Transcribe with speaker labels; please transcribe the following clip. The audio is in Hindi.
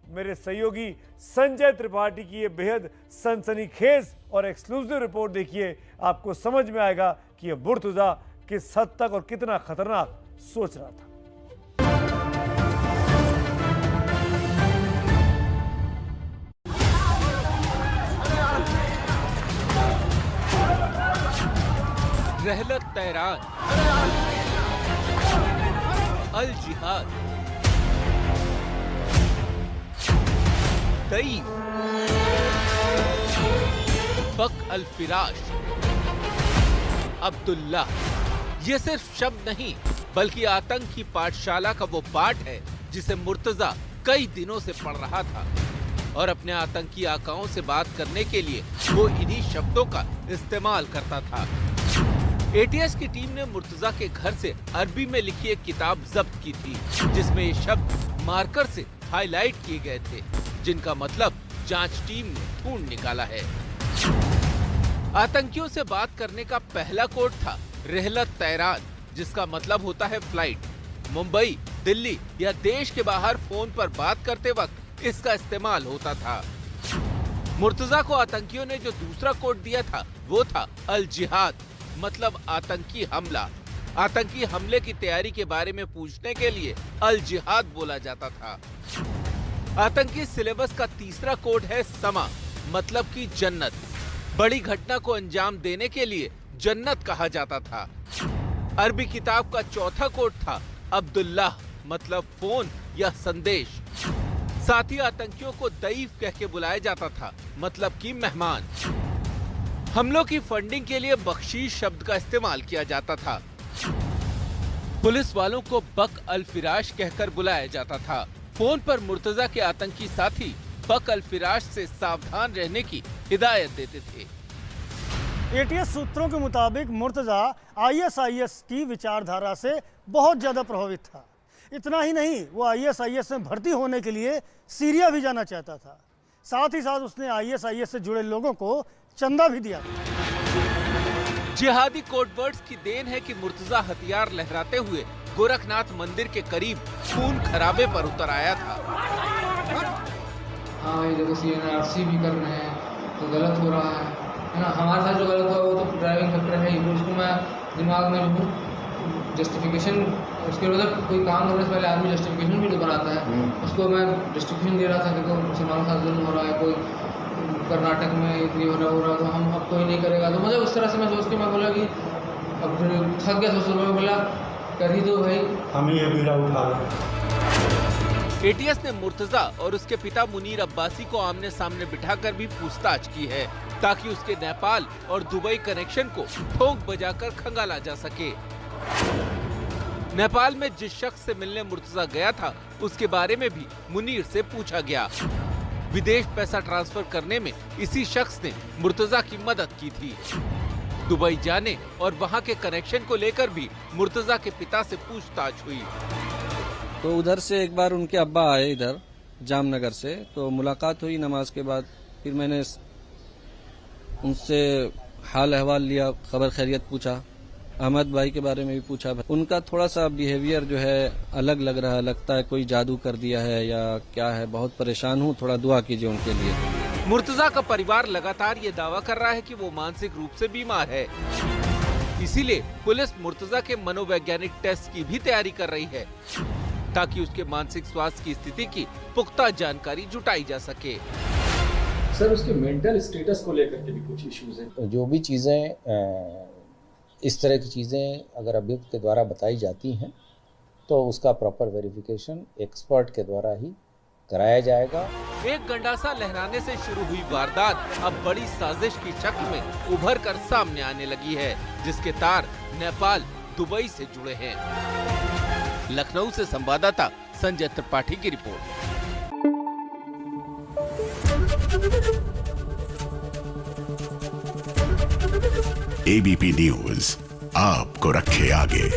Speaker 1: मेरे सहयोगी संजय त्रिपाठी की ये बेहद सनसनीखेज और एक्सक्लूसिव रिपोर्ट देखिए, आपको समझ में आएगा कि ये मुर्तजा किस हद तक और कितना खतरनाक सोच रहा था।
Speaker 2: रहलत तैरान, अल जिहाद, तईफ, बक अल फिराश, अब्दुल्ला, ये सिर्फ शब्द नहीं बल्कि आतंक की पाठशाला का वो पाठ है जिसे मुर्तजा कई दिनों से पढ़ रहा था और अपने आतंकी आकाओं से बात करने के लिए वो इन्हीं शब्दों का इस्तेमाल करता था। एटीएस की टीम ने मुर्तजा के घर से अरबी में लिखी एक किताब जब्त की थी जिसमें ये शब्द मार्कर से हाईलाइट किए गए थे, जिनका मतलब जांच टीम ने ढूंढ निकाला है। आतंकियों से बात करने का पहला कोड था रहलत तैरान, जिसका मतलब होता है फ्लाइट। मुंबई, दिल्ली या देश के बाहर फोन पर बात करते वक्त इसका इस्तेमाल होता था। मुर्तजा को आतंकियों ने जो दूसरा कोड दिया था वो था अल जिहाद, मतलब आतंकी हमला। आतंकी हमले की तैयारी के बारे में पूछने के लिए अल जिहाद बोला जाता था। आतंकी सिलेबस का तीसरा कोड है समा, मतलब कि जन्नत। बड़ी घटना को अंजाम देने के लिए जन्नत कहा जाता था। अरबी किताब का चौथा कोड था अब्दुल्लाह, मतलब फोन या संदेश। साथ ही आतंकियों को दईफ कह के बुलाया जाता था, मतलब कि मेहमान। हमलों की फंडिंग के लिए बख्शीश शब्द का इस्तेमाल किया जाता था। पुलिस वालों को बक अल फिराश कहकर बुलाया जाता था। फोन पर मुर्तजा के आतंकी साथी बक अल फिराश से सावधान रहने की हिदायत देते थे।
Speaker 3: एटीएस सूत्रों के मुताबिक मुर्तजा आईएसआईएस की विचारधारा से बहुत ज्यादा प्रभावित था। इतना ही नहीं, वो आईएसआईएस में भर्ती होने के लिए सीरिया भी जाना चाहता था। साथ ही साथ उसने आईएसआईएस से जुड़े लोगों को चंदा भी दिया।
Speaker 2: जिहादी कोडवर्ड्स की देन है कि मुर्तजा हथियार लहराते हुए गोरखनाथ मंदिर के करीब खून खराबे पर उतर आया था।
Speaker 4: हाँ भाई देखो, सीएनआरसी भी कर रहे हैं तो गलत हो रहा है ना। हमारे साथ जो गलत हुआ वो तो ड्राइविंग फैक्टर है ही, उसको मैं दिमाग में जस्टिफिकेशन, उसके मतलब कोई काम करने से पहले आदमी जस्टिफिकेशन भी तो बनाता है, उसको मैं जस्टिफिकेशन दे रहा था। देखो मुसलमानों के साथ जुल्म हो रहा है, कोई कर्नाटक में इतनी हो रहा तो हम अब कोई नहीं करेगा। तो मतलब उस तरह से मैं सोच के मैं बोला कि अब फिर थक गया, सोच में बोला कर ही दो भाई,
Speaker 5: हम ये बीड़ा उठा रहे।
Speaker 2: एटीएस ने मुर्तजा और उसके पिता मुनीर अब्बासी को आमने सामने बिठाकर भी पूछताछ की है ताकि उसके नेपाल और दुबई कनेक्शन को ठोक बजाकर खंगाला जा सके। नेपाल में जिस शख्स से मिलने मुर्तजा गया था उसके बारे में भी मुनीर से पूछा गया। विदेश पैसा ट्रांसफर करने में इसी शख्स ने मुर्तजा की मदद की थी। दुबई जाने और वहां के कनेक्शन को लेकर भी मुर्तजा के पिता से पूछताछ हुई।
Speaker 6: तो उधर से एक बार उनके अब्बा आए इधर जामनगर से, तो मुलाकात हुई नमाज के बाद। फिर मैंने उनसे हाल अहवाल लिया, खबर खैरियत पूछा, अहमद भाई के बारे में भी पूछा। उनका थोड़ा सा बिहेवियर जो है अलग लग रहा है, लगता है कोई जादू कर दिया है या क्या है। बहुत परेशान हूँ, थोड़ा दुआ कीजिए उनके लिए।
Speaker 2: मुर्तजा का परिवार लगातार ये दावा कर रहा है कि वो मानसिक रूप से बीमार है, इसीलिए पुलिस मुर्तजा के मनोवैज्ञानिक टेस्ट की भी तैयारी कर रही है ताकि उसके मानसिक स्वास्थ्य की स्थिति की पुख्ता जानकारी जुटाई जा सके।
Speaker 7: सर, उसके मेंटल स्टेटस को लेकर के भी कुछ इश्यूज हैं।
Speaker 8: जो भी चीज़ें इस तरह की चीज़ें अगर अभियुक्त के द्वारा बताई जाती हैं तो उसका प्रॉपर वेरिफिकेशन एक्सपर्ट के द्वारा ही कराया जाएगा।
Speaker 2: एक गंडासा लहराने से शुरू हुई वारदात अब बड़ी साजिश की शक्ल में उभर कर सामने आने लगी है, जिसके तार नेपाल, दुबई से जुड़े हैं। लखनऊ से संवाददाता संजय त्रिपाठी की रिपोर्ट।
Speaker 9: एबीपी न्यूज आपको रखे आगे।